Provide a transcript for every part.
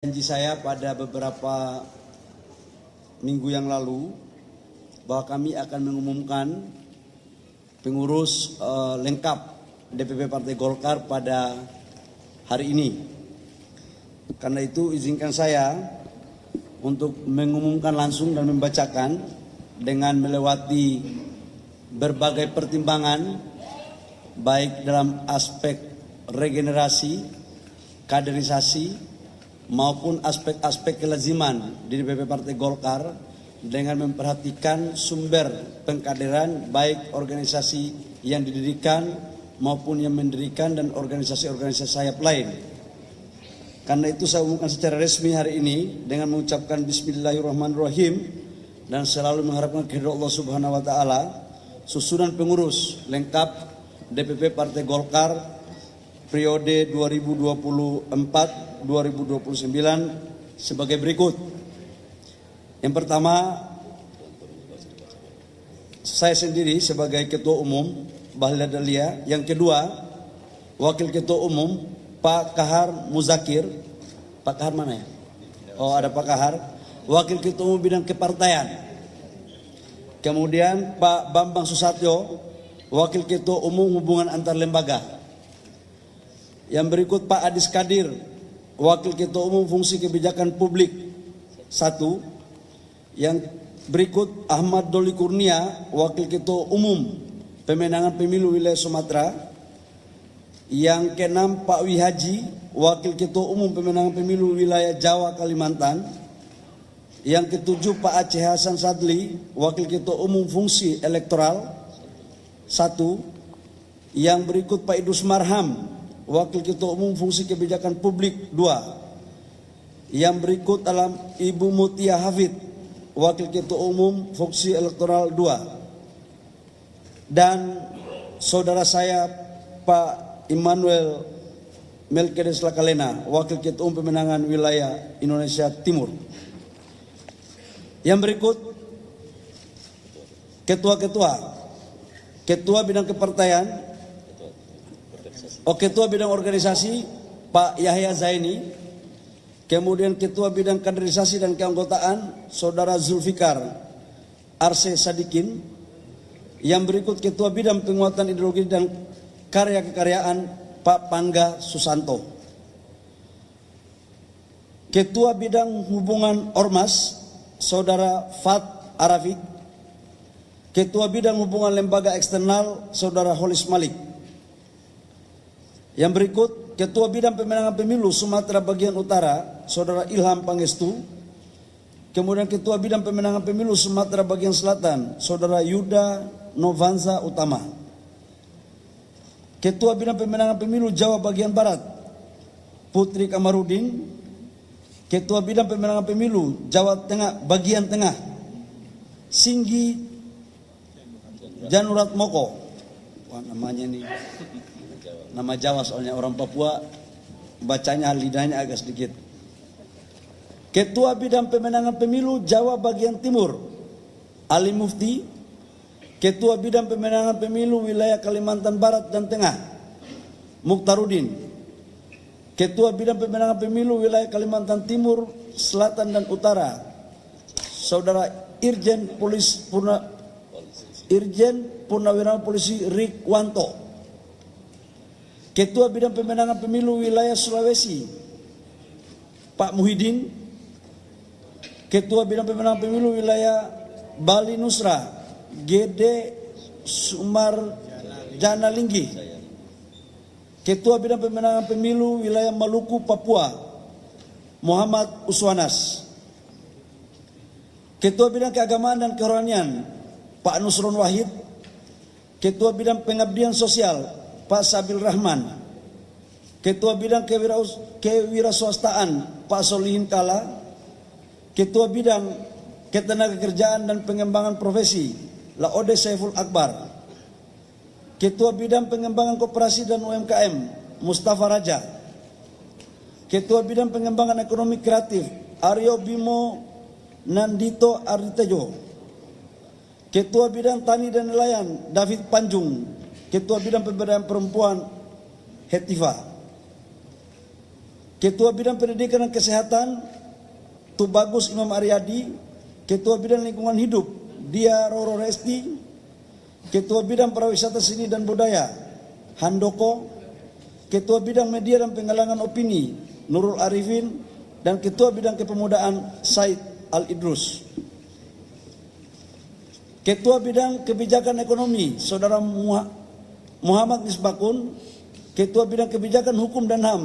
Janji saya pada beberapa minggu yang lalu bahwa kami akan mengumumkan pengurus lengkap DPP Partai Golkar pada hari ini. Karena itu izinkan saya untuk mengumumkan langsung dan membacakan dengan melewati berbagai pertimbangan baik dalam aspek regenerasi, kaderisasi, maupun aspek-aspek kelaziman di DPP Partai Golkar dengan memperhatikan sumber pengkaderan baik organisasi yang didirikan maupun yang mendirikan dan organisasi-organisasi sayap lain. Karena itu saya umumkan secara resmi hari ini dengan mengucapkan Bismillahirrahmanirrahim dan selalu mengharapkan keridhaan Allah Subhanahu wa taala. Susunan pengurus lengkap DPP Partai Golkar periode 2024-2029 sebagai berikut. Yang pertama, saya sendiri sebagai Ketua Umum Bahlil Dahlia. Yang kedua, Wakil Ketua Umum Pak Kahar Muzakir. Pak Kahar mana ya? Oh, ada Pak Kahar. Wakil Ketua Umum Bidang Kepartaian. Kemudian Pak Bambang Susatyo, Wakil Ketua Umum Hubungan Antar Lembaga. Yang berikut Pak Adis Kadir, Wakil Ketua Umum Fungsi Kebijakan Publik 1. Yang berikut Ahmad Doli Kurnia, Wakil Ketua Umum Pemenangan Pemilu Wilayah Sumatera. Yang keenam Pak Wihaji, Wakil Ketua Umum Pemenangan Pemilu Wilayah Jawa Kalimantan. Yang ketujuh Pak Aceh Hasan Sadli, Wakil Ketua Umum Fungsi Elektoral 1. Yang berikut Pak Idrus Marham, Wakil Ketua Umum Fungsi Kebijakan Publik 2. Yang berikut adalah Ibu Mutia Hafid, Wakil Ketua Umum Fungsi Elektoral 2. Dan saudara saya Pak Immanuel Melkiades Lakalena, Wakil Ketua Umum Pemenangan Wilayah Indonesia Timur. Yang berikut ketua-ketua, Ketua Bidang Kepartaian, Ketua Bidang Organisasi Pak Yahya Zaini. Kemudian Ketua Bidang Kaderisasi dan Keanggotaan Saudara Zulfikar Arse Sadikin. Yang berikut Ketua Bidang Penguatan Ideologi dan Karya Kekaryaan Pak Pangga Susanto. Ketua Bidang Hubungan Ormas Saudara Fat Arafiq. Ketua Bidang Hubungan Lembaga Eksternal Saudara Holis Malik. Yang berikut Ketua Bidang Pemenangan Pemilu Sumatera Bagian Utara Saudara Ilham Pangestu. Kemudian Ketua Bidang Pemenangan Pemilu Sumatera Bagian Selatan Saudara Yuda Novanza Utama. Ketua Bidang Pemenangan Pemilu Jawa Bagian Barat Putri Kamarudin. Ketua Bidang Pemenangan Pemilu Jawa Tengah Bagian Tengah Singgi Janurat Moko. Wah, namanya nih nama Jawa soalnya orang Papua bacanya lidahnya agak sedikit. Ketua Bidang Pemenangan Pemilu Jawa Bagian Timur Ali Mufti. Ketua Bidang Pemenangan Pemilu Wilayah Kalimantan Barat dan Tengah Mukhtarudin. Ketua Bidang Pemenangan Pemilu Wilayah Kalimantan Timur, Selatan dan Utara Saudara Irjen Purnawirawan Polisi Rikwanto. Ketua Bidang Pemenangan Pemilu Wilayah Sulawesi Pak Muhyiddin. Ketua Bidang Pemenangan Pemilu Wilayah Bali Nusra Gede Sumar Jana Linggi. Ketua Bidang Pemenangan Pemilu Wilayah Maluku Papua Muhammad Uswanas. Ketua Bidang Keagamaan dan Kerohanian Pak Nusron Wahid. Ketua Bidang Pengabdian Sosial Pak Sabil Rahman. Ketua Bidang Kewirausahaan Pak Solihin Kala. Ketua Bidang Ketenagakerjaan dan Pengembangan Profesi Laode Saiful Akbar. Ketua Bidang Pengembangan Koperasi dan UMKM Mustafa Raja. Ketua Bidang Pengembangan Ekonomi Kreatif Aryo Bimo Nandito Aritejo. Ketua Bidang Tani dan Nelayan David Panjung. Ketua Bidang Pemberdayaan Perempuan Hetiva. Ketua Bidang Pendidikan dan Kesehatan Tubagus Imam Aryadi, Ketua Bidang Lingkungan Hidup Dia Roro Resti, Ketua Bidang Pariwisata Seni dan Budaya Handoko, Ketua Bidang Media dan Penggalangan Opini Nurul Arifin, dan Ketua Bidang Kepemudaan Said Al-Idrus. Ketua Bidang Kebijakan Ekonomi Saudara Muhammad Misbakun, Ketua Bidang Kebijakan Hukum dan HAM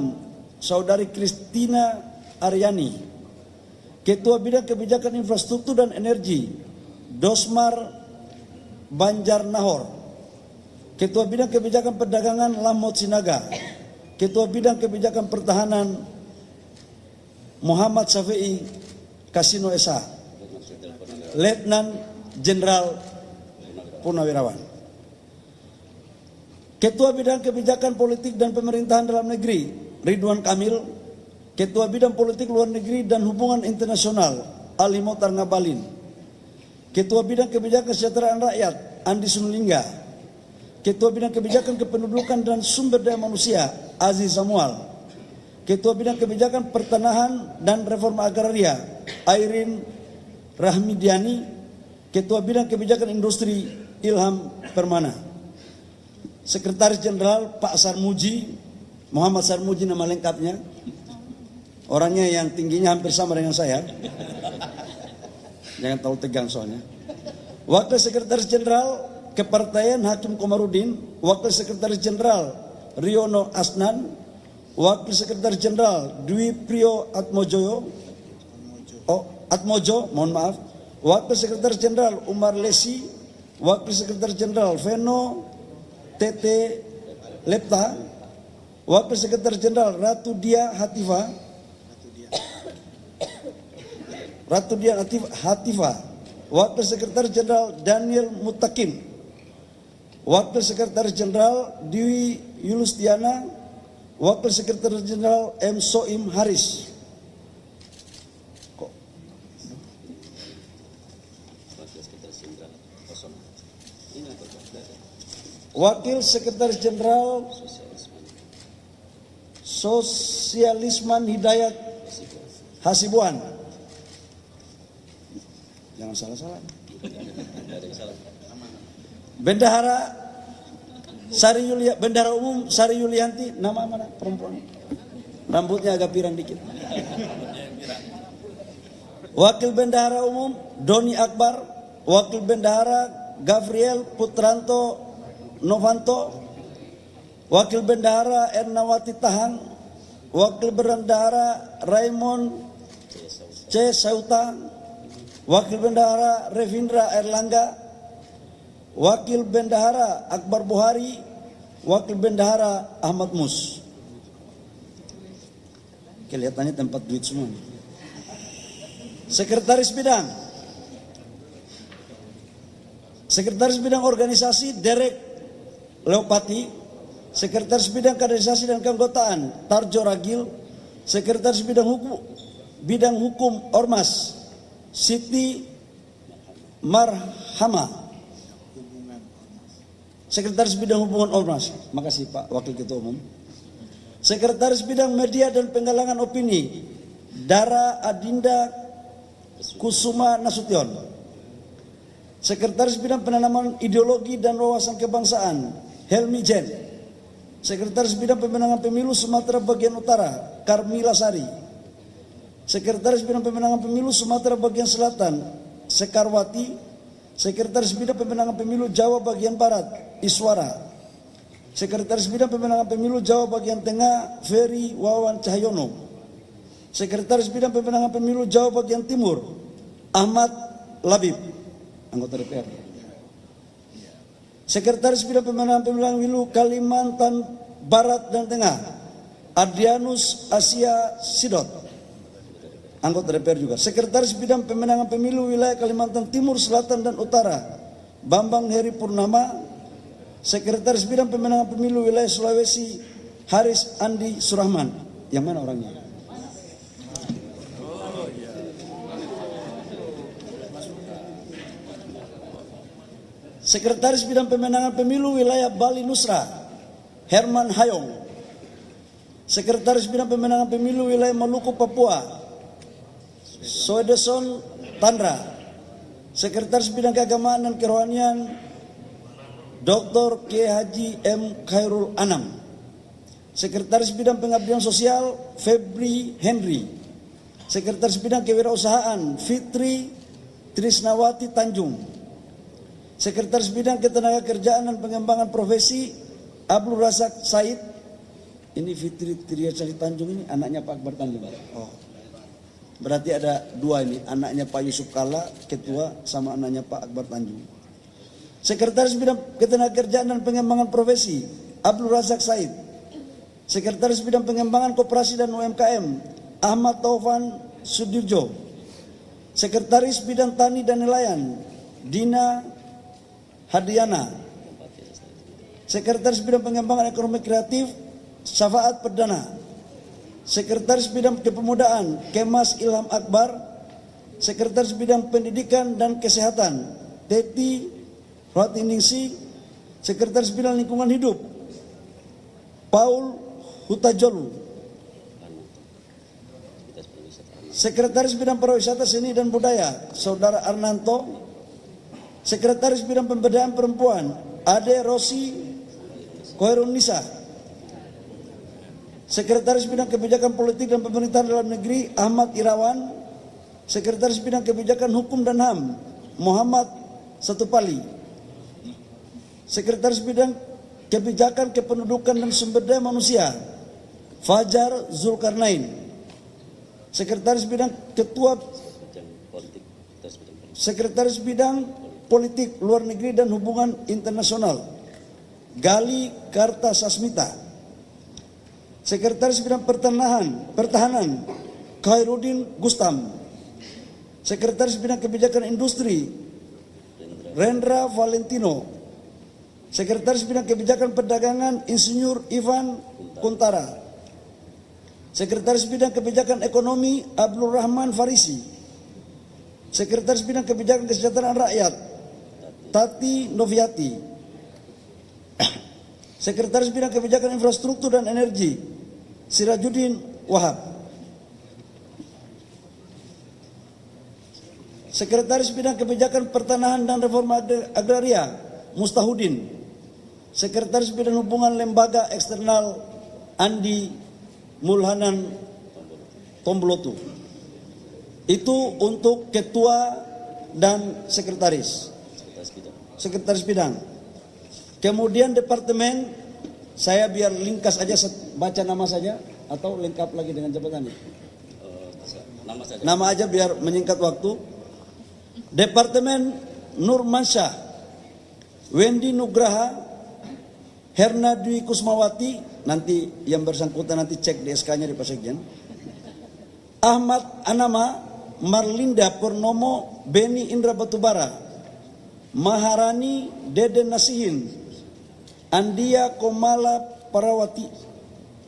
Saudari Kristina Aryani, Ketua Bidang Kebijakan Infrastruktur dan Energi Dosmar Banjar Nahor, Ketua Bidang Kebijakan Perdagangan Lamot Sinaga, Ketua Bidang Kebijakan Pertahanan Muhammad Syafi'i Kasino Esa, Letnan Jenderal Purnawirawan. Ketua Bidang Kebijakan Politik dan Pemerintahan Dalam Negeri Ridwan Kamil, Ketua Bidang Politik Luar Negeri dan Hubungan Internasional Ali Mokhtar Ngabalin, Ketua Bidang Kebijakan Kesejahteraan Rakyat Andi Sunulingga, Ketua Bidang Kebijakan Kependudukan dan Sumber Daya Manusia Aziz Samual, Ketua Bidang Kebijakan Pertanahan dan Reforma Agraria Airin Rahmidiani, Ketua Bidang Kebijakan Industri Ilham Permana. Sekretaris Jenderal Pak Sarmuji, Muhammad Sarmuji nama lengkapnya, orangnya yang tingginya hampir sama dengan saya, jangan terlalu tegang soalnya. Wakil Sekretaris Jenderal Kepartaian Hakim Komarudin, Wakil Sekretaris Jenderal Riono Asnan, Wakil Sekretaris Jenderal Dwi Priyo Atmojo, mohon maaf, Wakil Sekretaris Jenderal Umar Lesi, Wakil Sekretaris Jenderal Veno Tete Lepta, Wakil Sekretaris Jenderal Ratu Dia Hatifa, Wakil Sekretaris Jenderal Daniel Mutakin, Wakil Sekretaris Jenderal Dwi Yulustiana, Wakil Sekretaris Jenderal M. Soim Haris. Wakil Sekretaris Jenderal Sosialisman Hidayat Hasibuan. Jangan salah-salah. Bendahara Bendahara Umum Sari Yulianti, nama mana perempuan? Rambutnya agak pirang dikit. Wakil Bendahara Umum Doni Akbar, Wakil Bendahara Gabriel Putranto Novanto, Wakil Bendahara Ernawati Tahang, Wakil Bendahara Raymond C. Sauta, Wakil Bendahara Revindra Erlangga, Wakil Bendahara Akbar Buhari, Wakil Bendahara Ahmad Mus. Kelihatannya tempat duit semua. Sekretaris Bidang Organisasi Derek Leopati, Sekretaris Bidang Kaderisasi dan Keanggotaan Tarjo Ragil, Sekretaris Bidang Hukum Ormas Siti Marhama, Sekretaris Bidang Hubungan Ormas, makasih Pak Wakil Ketua Umum. Sekretaris Bidang Media dan Penggalangan Opini Dara Adinda Kusuma Nasution, Sekretaris Bidang Penanaman Ideologi dan Wawasan Kebangsaan Helmi Jen, Sekretaris Bidang Pemenangan Pemilu Sumatera Bagian Utara Karmila Sari, Sekretaris Bidang Pemenangan Pemilu Sumatera Bagian Selatan Sekarwati, Sekretaris Bidang Pemenangan Pemilu Jawa Bagian Barat Iswara, Sekretaris Bidang Pemenangan Pemilu Jawa Bagian Tengah Ferry Wawan Cahyono, Sekretaris Bidang Pemenangan Pemilu Jawa Bagian Timur Ahmad Labib, anggota DPR. Sekretaris Bidang Pemenangan Pemilu Kalimantan Barat dan Tengah Adrianus Asia Sidot, anggota DPR juga. Sekretaris Bidang Pemenangan Pemilu Wilayah Kalimantan Timur, Selatan dan Utara Bambang Heri Purnama, Sekretaris Bidang Pemenangan Pemilu Wilayah Sulawesi Haris Andi Surahman. Yang mana orangnya? Sekretaris Bidang Pemenangan Pemilu Wilayah Bali Nusra Herman Hayong, Sekretaris Bidang Pemenangan Pemilu Wilayah Maluku Papua, Soedeson Tandra. Sekretaris Bidang Keagamaan dan Kerohanian, Dr. K. Haji M. Khairul Anam. Sekretaris Bidang Pengabdian Sosial, Febri Henry. Sekretaris Bidang Kewirausahaan, Fitri Trisnawati Tanjung. Sekretaris Bidang Ketenagakerjaan dan Pengembangan Profesi, Abdul Razak Said. Ini Fitri Trisnawati Tanjung ini anaknya Pak Akbar Tanjung. Oh, berarti ada dua ini, anaknya Pak Yusuf Kalla, ketua, sama anaknya Pak Akbar Tanjung. Sekretaris Bidang Ketenagakerjaan dan Pengembangan Profesi, Abdul Razak Said. Sekretaris Bidang Pengembangan Koperasi dan UMKM, Ahmad Taufan Sudirjo. Sekretaris Bidang Tani dan Nelayan, Dina Hadiana. Sekretaris Bidang Pengembangan Ekonomi Kreatif, Syafaat Perdana. Sekretaris Bidang Kepemudaan, Kemas Ilham Akbar. Sekretaris Bidang Pendidikan dan Kesehatan, Teti Rohatiningsi. Sekretaris Bidang Lingkungan Hidup, Paul Hutajolu. Sekretaris Bidang Pariwisata, Seni dan Budaya, Saudara Arnanto. Sekretaris Bidang Pemberdayaan Perempuan, Ade Rosi Koirun Nisa. Sekretaris Bidang Kebijakan Politik dan Pemerintahan Dalam Negeri, Ahmad Irawan. Sekretaris Bidang Kebijakan Hukum dan HAM, Muhammad Satupali. Sekretaris Bidang Kebijakan Kependudukan dan Sumber Daya Manusia, Fajar Zulkarnain. Sekretaris Bidang Sekretaris Bidang Politik Luar Negeri dan Hubungan Internasional, Gali Kartasasmita. Sekretaris Bidang Pertahanan, Khairuddin Gustam. Sekretaris Bidang Kebijakan Industri, Rendra Valentino. Sekretaris Bidang Kebijakan Perdagangan, Insinyur Ivan Kuntara. Sekretaris Bidang Kebijakan Ekonomi, Abdul Rahman Farisi. Sekretaris Bidang Kebijakan Kesejahteraan Rakyat, Tati Noviati. Sekretaris Bidang Kebijakan Infrastruktur dan Energi, Sirajuddin Wahab. Sekretaris Bidang Kebijakan Pertanahan dan Reforma Agraria, Mustahudin. Sekretaris Bidang Hubungan Lembaga Eksternal, Andi Mulhanan Tombolotu. Itu untuk ketua dan sekretaris. Sekretaris Bidang. Kemudian departemen, saya biar ringkas aja, baca nama saja atau lengkap lagi dengan jabatannya. Nama saja. Nama aja biar menyingkat waktu. Departemen Nurmansyah, Wendy Nugraha, Herna Dwi Kusmawati, nanti yang bersangkutan nanti cek di SK-nya di Pak Sekjen. Ahmad Anama, Marlinda Purnomo, Beni Indra Batubara, Maharani Deden Nasihin, Andia Komala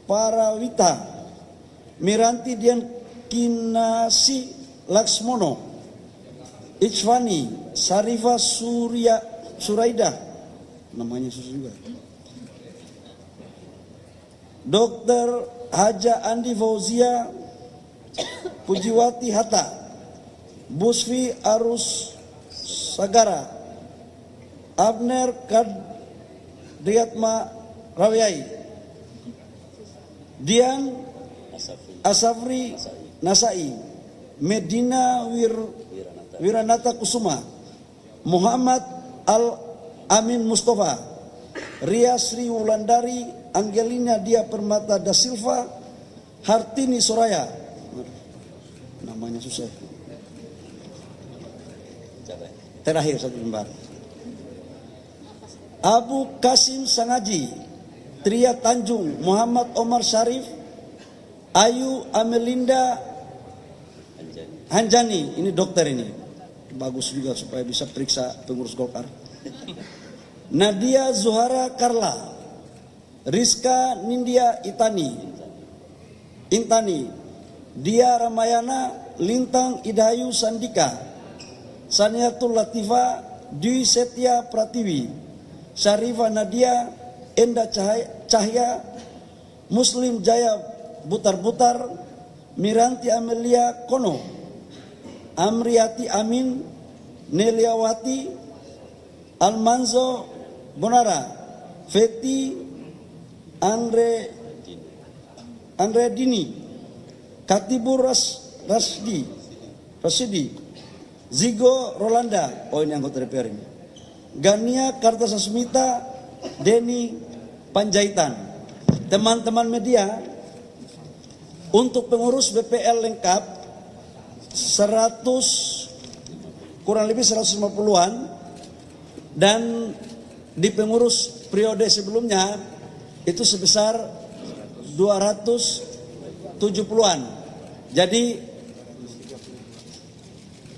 Parawita, Miranti Dian Kinasi Laksmono, Ichwani Sarifa Suraidah, namanya susah juga. Dr. Haja Andi Fauzia Pujiwati Hatta, Busfi Arus Sagara, Abner Kadriatma Rawiai, Dian Asafri Nasai, Medina Wiranata Kusuma, Muhammad Al-Amin Mustafa, Ria Sri Wulandari, Angelina Dia Permata da Silva, Hartini Soraya, namanya susah. Terakhir satu lembar. Abu Kasim Sangaji, Tria Tanjung, Muhammad Omar Syarif, Ayu Amelinda Hanjani, ini dokter ini. Bagus juga supaya bisa periksa pengurus Golkar. Nadia Zuhara Karla, Rizka Nindya Intani, Dia Ramayana, Lintang Idayu Sandika, Saniatul Latifa, Dwi Setia Pratiwi, Syarifa Nadia, Enda Cahya, Muslim Jaya Butar-Butar, Miranti Amelia Kono, Amriati Amin, Neliawati, Almanzo Bonara, Feti Andre Dini, Katibur Rasidi, Zigo Rolanda, oh ini anggota DPR ini, Gania Kartasasmita, Denny Panjaitan. Teman-teman media, untuk pengurus BPL lengkap 100 kurang lebih 150-an, dan di pengurus periode sebelumnya itu sebesar 270-an. Jadi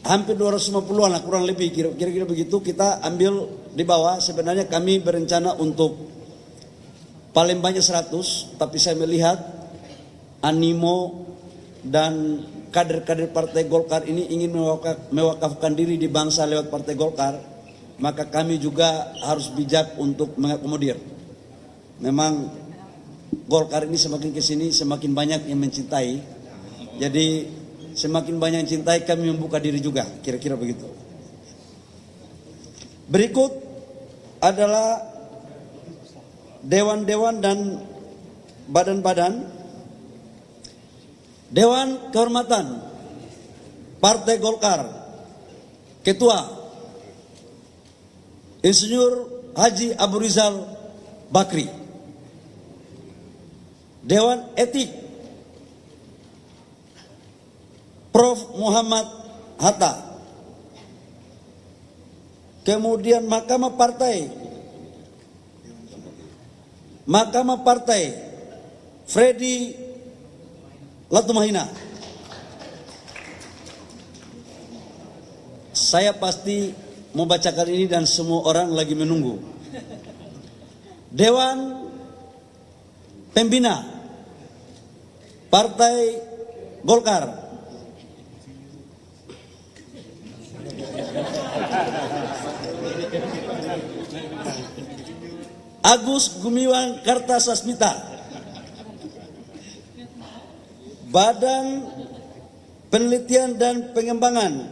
hampir 250-an lah kurang lebih, kira-kira begitu kita ambil di bawah. Sebenarnya kami berencana untuk paling banyak 100, tapi saya melihat animo dan kader-kader Partai Golkar ini ingin mewakafkan diri di bangsa lewat Partai Golkar, maka kami juga harus bijak untuk mengakomodir. Memang Golkar ini semakin kesini semakin banyak yang mencintai, jadi semakin banyak yang cintai kami membuka diri juga, kira-kira begitu. Berikut adalah dewan-dewan dan badan-badan. Dewan Kehormatan Partai Golkar, Ketua Insinyur Haji Abu Rizal Bakri. Dewan Etik Prof. Muhammad Hatta. Kemudian Mahkamah Partai Freddy Latumahina. Saya pasti membacakan ini dan semua orang lagi menunggu. Dewan Pembina Partai Golkar, Agus Gumiwang Kartasasmita. Badan Penelitian dan Pengembangan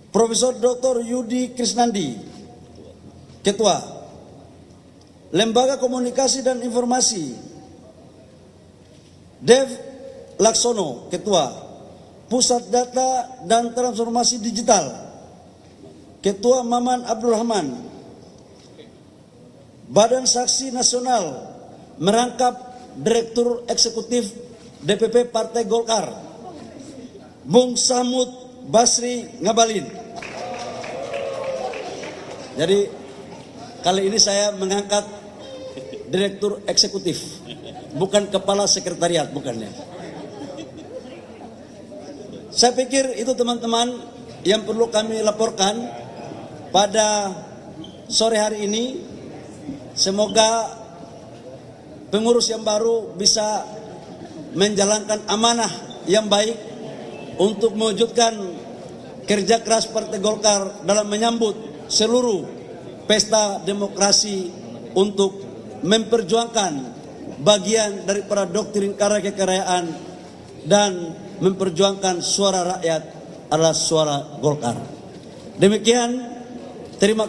Profesor Dr. Yudi Krisnandi, Ketua. Lembaga Komunikasi dan Informasi Dev Laksono, Ketua. Pusat Data dan Transformasi Digital, Ketua Maman Abdul Rahman. Badan Saksi Nasional merangkap Direktur Eksekutif DPP Partai Golkar, Bung Samud Basri Ngabalin. Jadi kali ini saya mengangkat Direktur Eksekutif, bukan Kepala Sekretariat, bukannya. Saya pikir itu teman-teman yang perlu kami laporkan pada sore hari ini. Semoga pengurus yang baru bisa menjalankan amanah yang baik untuk mewujudkan kerja keras Partai Golkar dalam menyambut seluruh pesta demokrasi untuk memperjuangkan bagian daripada doktrin karya kekayaan dan memperjuangkan suara rakyat adalah suara Golkar. Demikian, terima kasih.